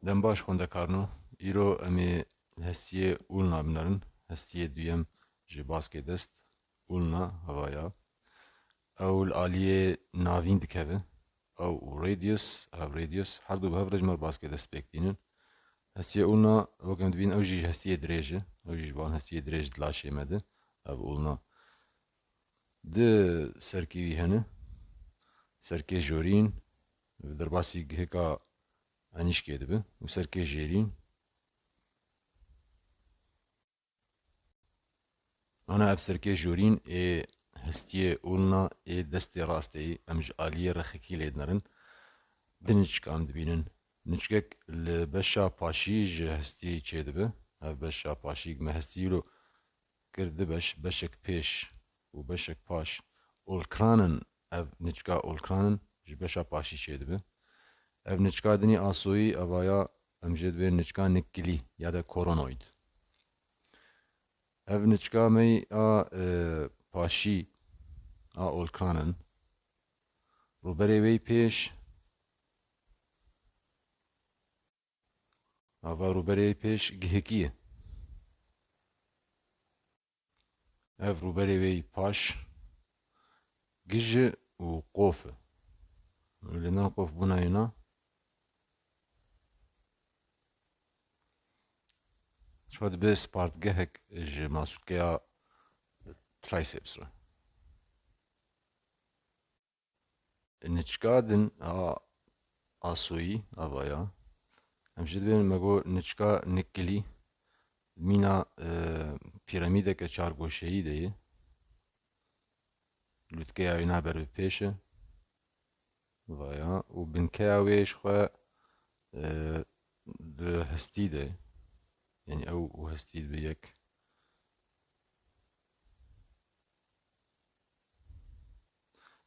Dem baş xwendekarno, îro em ê hestiyê ûlna binarin, hestiyê duyem ji baskê dest, ûlna hevaya. Ew li aliyê navîn dikeve, ew û radius her du bi hev re ji me baskê dest pêk dînin. Hestiyê ûlna wek em dibînin ew jî hestiyê dirêj e, ew jî ji van hestiyê dirêj di laşê me de, ev ûlna. Di serkîvî hene, serkê jorîn, derbasî gihêka enîşkê dibe û serkê jêrîn. Ana ev serkê jorîn ê hestiyê ûlna ê destê rastê em ji aliyê rexekî lê dinarin, di niçkan dibînin. Niçkek li beşa paşî ji hestiyê çê dibe. Ev beşa paşî me hestiyî îro kir di beş, beşek pêş û beşek paş olkiranin, ev niçka olkiranin ji beşa paşî çê dibe. Ev niçka dinî asoyî evaya em jê dibê niçka nikilî ya da koronoid. Ev niçka me a paşî a olkiranin rûberê wê pêş ava rûberê pêş gihekî ye. Ev rûberê wê paş gij e û qof e. Li nav qof bûnayê na şo dibe spartgehek ji masûlkeya triceps re. Niçka din a asoyî avaya em jî dibêjin me got niçka nikilî mîna pîramîdeke çargoşeyî de ye. Lûtkeya wê naber bi pêş e vaya û binkeya wê ji xwe di hestî de ye. Yani ew û hestî dibe yek.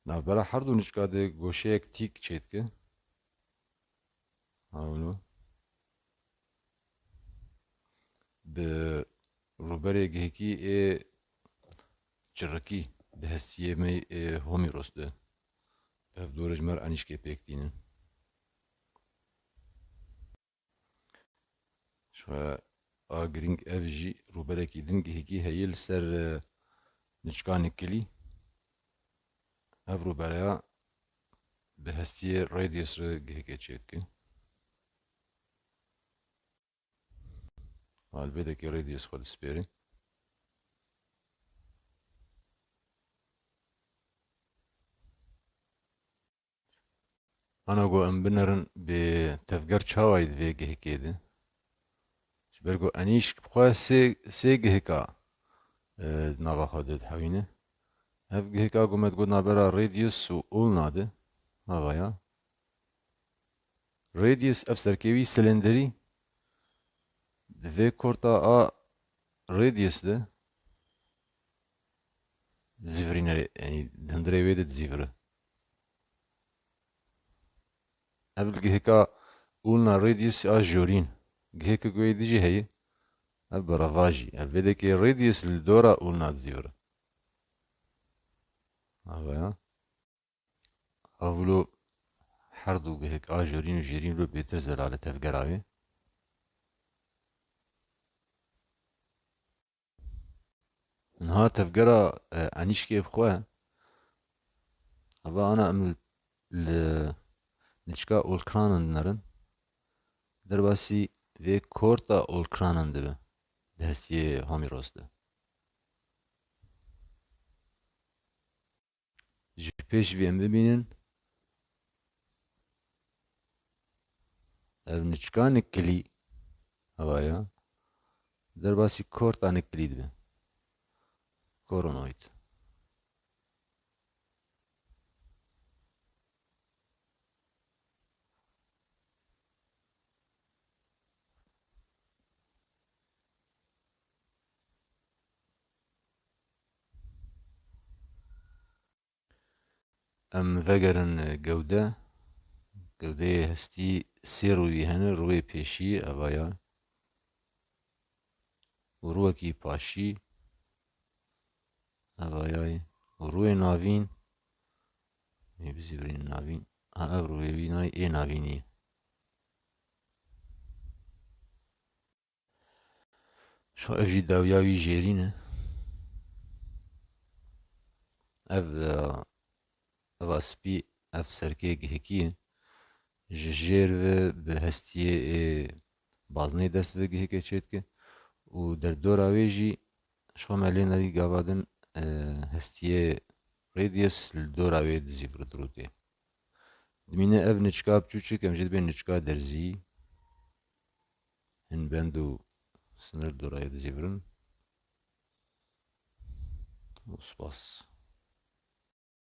Navbera her du niçka de goşeyek tîk çê dike. Hewlo bi rûberê gihekî ê çirikî di hestiyê me ê homîros de. Ev dû re ji me re enîşkê pêk dînin. Şwe a girîng ev jî rûberekî din gihekî heye li ser niçka nikilî. Ev rûbereya bi hestiyê radius re gihekê çê dike. Alvêdekê radius xwe dispêre. Ana got em binerin bê tevger çawayê divê gihekê de. Ji ber got enîşk bi xwe sê giheka nava xwe de dihewîne. Ev giheka got me digot navbera radius û ulna de. Havaya. Radius ev serkevî silinderî di vê korta a radius de zîvirîne yani hundirê wê de dizîvire. Ev li giheka ûlna radius a jorîn. Gihekek wê de jî heye. Ev berava jî. Ev vêdekê radius li dora ûlna dizîvire. Havaya. Havlo her du gihek a jorîn û jêrîn ro bêtir zelal tevgera wê. Niha tevgera enîşkê bi xwe heva ana em li niçka olkiranin dinarin derbasî vê korta olkiranin dibe di hestiyê homîros de. Ji pêş vê em bibînin ev niçka nikilî hevaya derbasî korta nikilî dibe. Koronoid. Em vegerin gewde, gewdeyê hestî sê rûyî hene, rûyê pêşî evaya û rûwekî paşî evayayê û rûyê navîn ê bizîvirînin navîn ev rûyê wî nayê ê navînî ye. ev jî dawya wî jêrîn e. Ev eva spî ev serkê gihekî ye. Ji jêr ve bi hestiyê bazneyê dest ve giheke çê dike û derdora wê jî ji xwe me lê nevî gava din hestiyê radius li dora wê dijî vir dirûtê. Dimîne ev niçika piçûçik em jê dibên niçika derzî hin bend û sinir dorayê dijî virin. Spas.